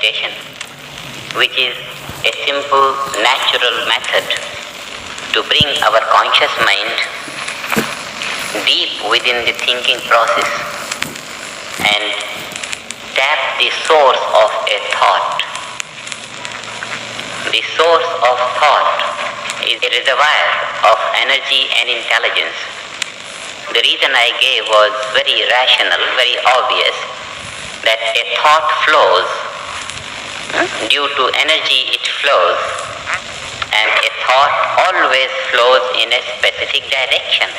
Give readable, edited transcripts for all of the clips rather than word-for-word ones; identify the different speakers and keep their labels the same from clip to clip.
Speaker 1: meditation, which is a simple, natural method to bring our conscious mind deep within the thinking process and tap the source of a thought. The source of thought is a reservoir of energy and intelligence. The reason I gave was very rational, very obvious, that a thought flows. Due to energy it flows, and a thought always flows in a specific direction.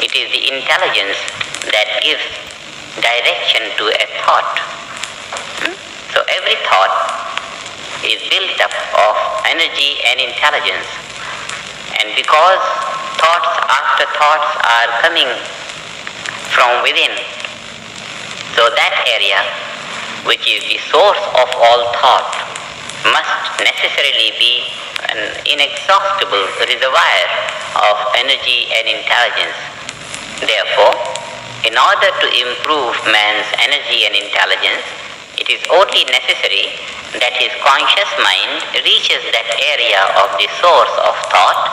Speaker 1: It is the intelligence that gives direction to a thought. So every thought is built up of energy and intelligence, and because thoughts after thoughts are coming from within, so that area, which is the source of all thought, must necessarily be an inexhaustible reservoir of energy and intelligence. Therefore, in order to improve man's energy and intelligence, it is only necessary that his conscious mind reaches that area of the source of thought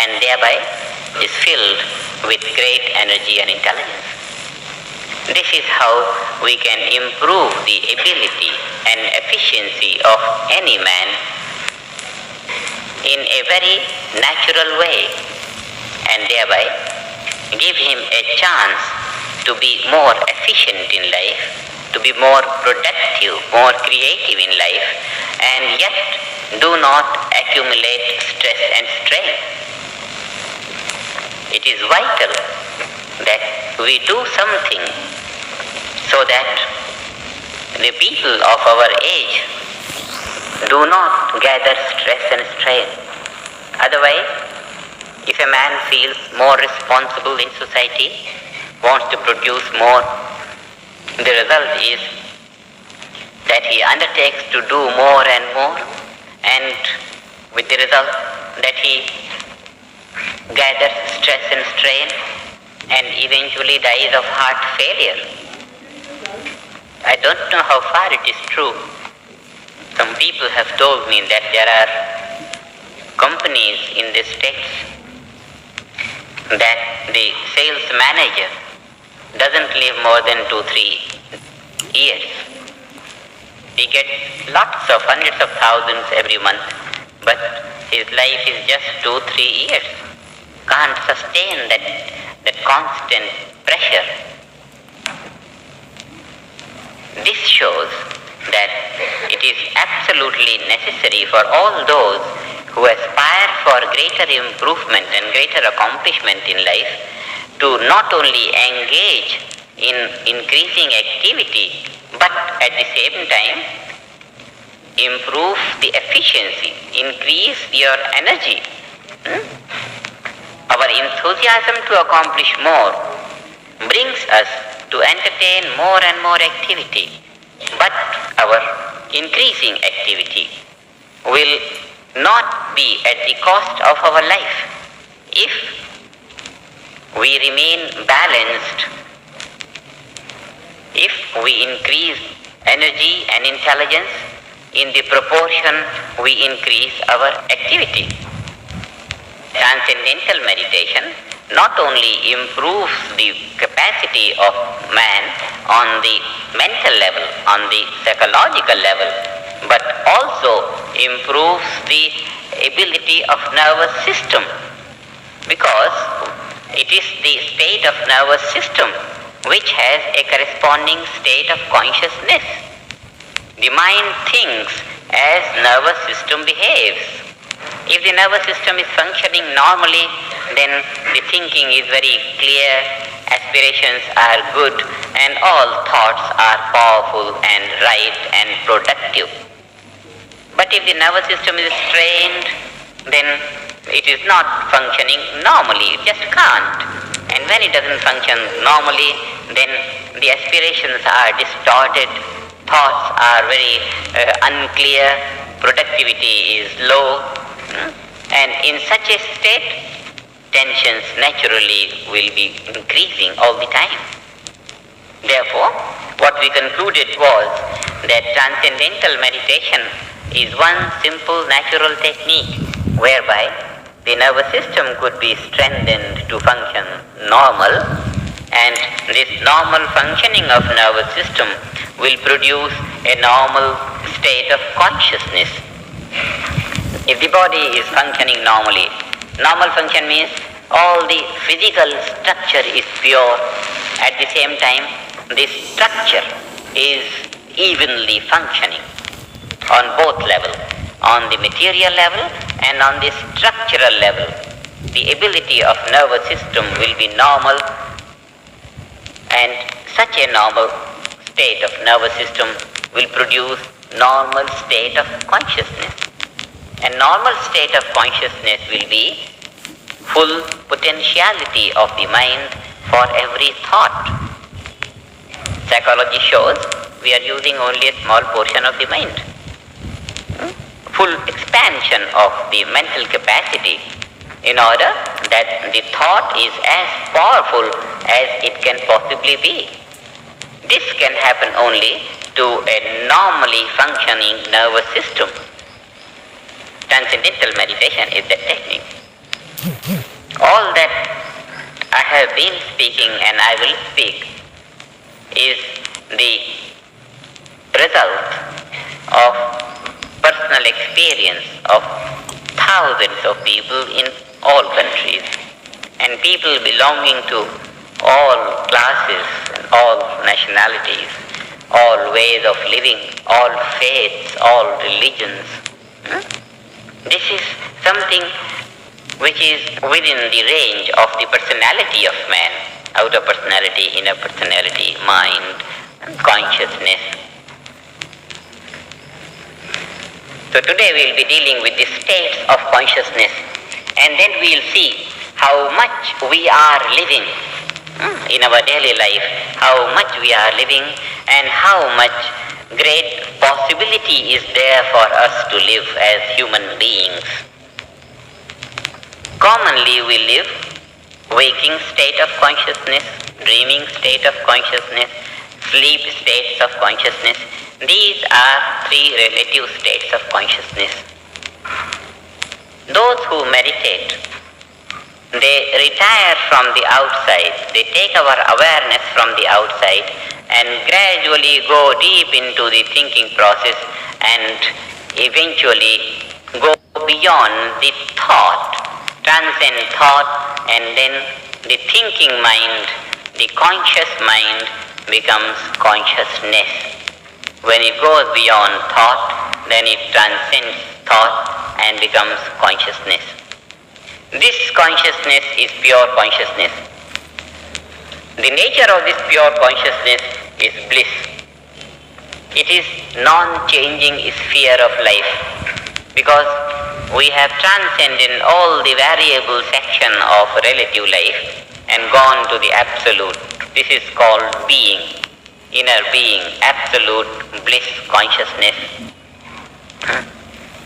Speaker 1: and thereby is filled with great energy and intelligence. This is how we can improve the ability and efficiency of any man in a very natural way, and thereby give him a chance to be more efficient in life, to be more productive, more creative in life, and yet do not accumulate stress and strain. It is vital that we do something so that the people of our age do not gather stress and strain. Otherwise, if a man feels more responsible in society, wants to produce more, the result is that he undertakes to do more and more, and with the result that he gathers stress and strain and eventually dies of heart failure. I don't know how far it is true. Some people have told me that there are companies in the States that the sales manager doesn't live more than 2-3 years. He gets lots of hundreds of thousands every month, but his life is just 2-3 years. Can't sustain that constant pressure. This shows that it is absolutely necessary for all those who aspire for greater improvement and greater accomplishment in life to not only engage in increasing activity, but at the same time improve the efficiency, increase your energy. Our enthusiasm to accomplish more brings us to entertain more and more activity, but our increasing activity will not be at the cost of our life. If we remain balanced, if we increase energy and intelligence in the proportion we increase our activity. Transcendental meditation not only improves the capacity of man on the mental level, on the psychological level, but also improves the ability of nervous system, because it is the state of nervous system which has a corresponding state of consciousness. The mind thinks as nervous system behaves. If the nervous system is functioning normally, then the thinking is very clear, aspirations are good, and all thoughts are powerful and right and productive. But if the nervous system is strained, then it is not functioning normally, it just can't. And when it doesn't function normally, then the aspirations are distorted, thoughts are very unclear, productivity is low, and in such a state, tensions naturally will be increasing all the time. Therefore, what we concluded was that transcendental meditation is one simple natural technique whereby the nervous system could be strengthened to function normal, and this normal functioning of nervous system will produce a normal state of consciousness. If the body is functioning normally, normal function means all the physical structure is pure. At the same time, the structure is evenly functioning on both levels, on the material level and on the structural level. The ability of nervous system will be normal, and such a normal state of nervous system will produce normal state of consciousness. A normal state of consciousness will be full potentiality of the mind for every thought. Psychology shows we are using only a small portion of the mind. Full expansion of the mental capacity in order that the thought is as powerful as it can possibly be. This can happen only to a normally functioning nervous system. Transcendental meditation is that technique. All that I have been speaking and I will speak is the result of personal experience of thousands of people in all countries, and people belonging to all classes and all nationalities, all ways of living, all faiths, all religions. This is something which is within the range of the personality of man, outer personality, inner personality, mind, and consciousness. So today we will be dealing with the states of consciousness, and then we will see how much we are living in our daily life, how much we are living, and how much great possibility is there for us to live as human beings. Commonly we live waking state of consciousness, dreaming state of consciousness, sleep states of consciousness. These are three relative states of consciousness. Those who meditate, they retire from the outside, they take our awareness from the outside and gradually go deep into the thinking process and eventually go beyond the thought, transcend thought, and then the thinking mind, the conscious mind becomes consciousness. When it goes beyond thought, then it transcends thought and becomes consciousness. This consciousness is pure consciousness. The nature of this pure consciousness is bliss. It is non-changing sphere of life, because we have transcended all the variable section of relative life and gone to the absolute. This is called being, inner being, absolute bliss consciousness.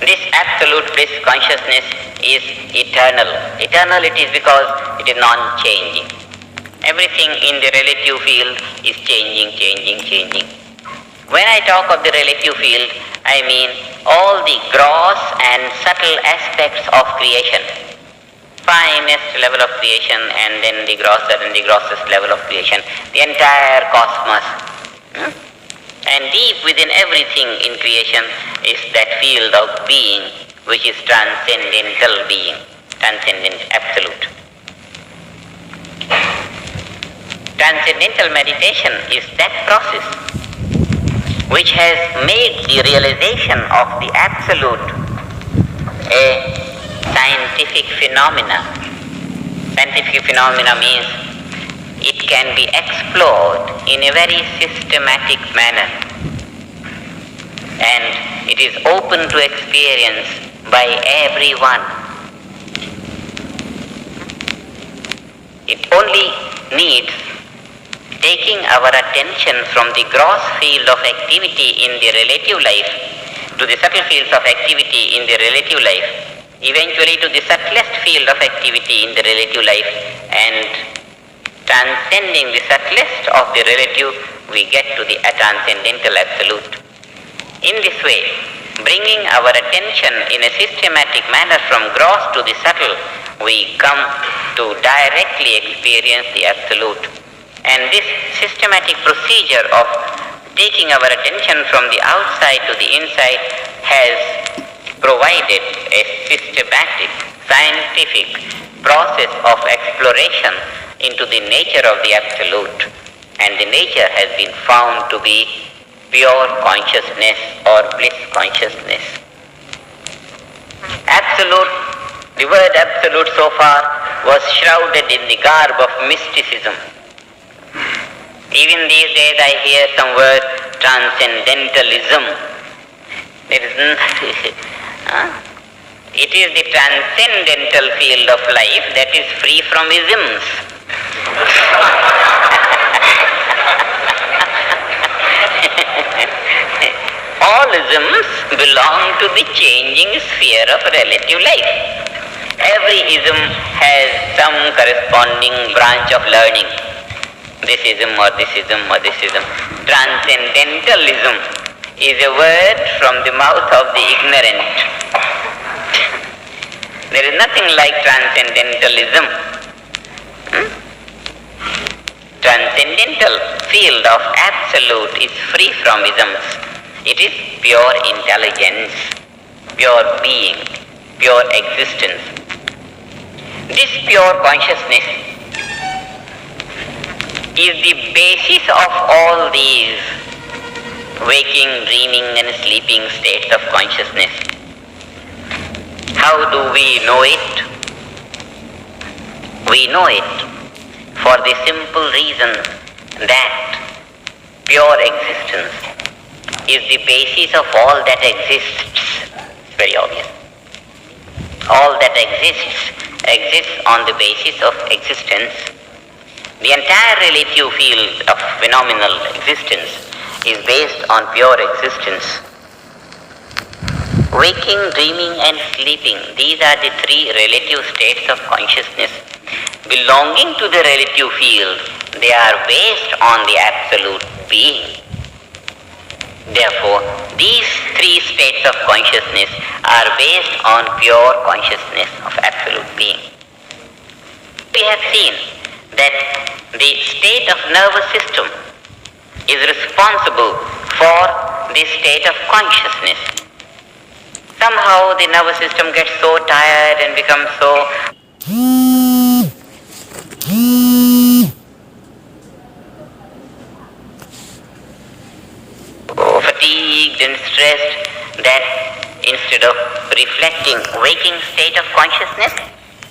Speaker 1: This absolute bliss consciousness is eternal. Eternal it is because it is non-changing. Everything in the relative field is changing. When I talk of the relative field, I mean all the gross and subtle aspects of creation. Finest level of creation and then the grosser and the grossest level of creation. The entire cosmos. And deep within everything in creation is that field of being, which is transcendental being, transcendent absolute. Transcendental meditation is that process which has made the realization of the absolute a scientific phenomena. Scientific phenomena means it can be explored in a very systematic manner, and it is open to experience by everyone. It only needs taking our attention from the gross field of activity in the relative life to the subtle fields of activity in the relative life, eventually to the subtlest field of activity in the relative life, and transcending the subtlest of the relative we get to the transcendental absolute. In this way, bringing our attention in a systematic manner from gross to the subtle, we come to directly experience the absolute. And this systematic procedure of taking our attention from the outside to the inside has provided a systematic, scientific process of exploration into the nature of the absolute. And the nature has been found to be pure consciousness or bliss consciousness. Absolute, the word absolute so far was shrouded in the garb of mysticism. Even these days I hear some word transcendentalism. There is it is the transcendental field of life that is free from isms. All isms belong to the changing sphere of relative life. Every ism has some corresponding branch of learning. This ism or this ism or this ism. Transcendentalism is a word from the mouth of the ignorant. There is nothing like transcendentalism. Transcendental field of absolute is free from isms. It is pure intelligence, pure being, pure existence. This pure consciousness is the basis of all these waking, dreaming and sleeping states of consciousness. How do we know it? We know it for the simple reason that pure existence is the basis of all that exists. It's very obvious. All that exists on the basis of existence. The entire relative field of phenomenal existence is based on pure existence. Waking, dreaming and sleeping, these are the three relative states of consciousness. Belonging to the relative field, they are based on the absolute being. Therefore, these three states of consciousness are based on pure consciousness of absolute being. We have seen that the state of nervous system is responsible for the state of consciousness. Somehow the nervous system gets so tired and becomes so fatigued and stressed that instead of reflecting waking state of consciousness,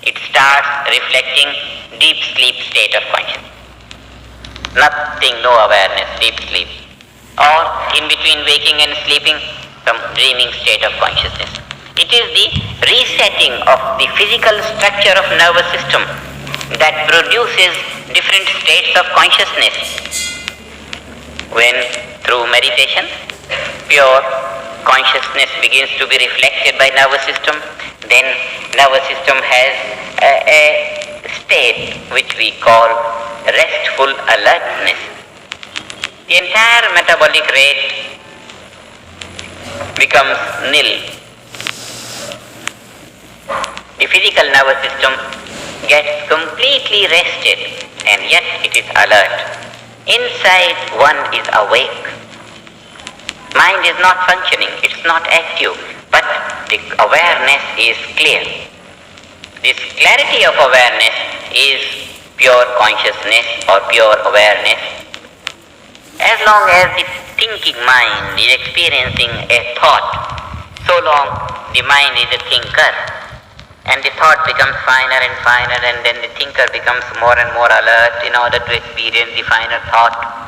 Speaker 1: it starts reflecting deep sleep state of consciousness. Nothing, no awareness, deep sleep. Or in between waking and sleeping, some dreaming state of consciousness. It is the resetting of the physical structure of nervous system that produces different states of consciousness. When through meditation, pure consciousness begins to be reflected by nervous system, then nervous system has a state which we call restful alertness. The entire metabolic rate becomes nil. The physical nervous system gets completely rested and yet it is alert. Inside one is awake. Mind is not functioning, it's not active, but the awareness is clear. This clarity of awareness is pure consciousness or pure awareness. As long as the thinking mind is experiencing a thought, so long the mind is a thinker, and the thought becomes finer and finer, and then the thinker becomes more and more alert in order to experience the finer thought.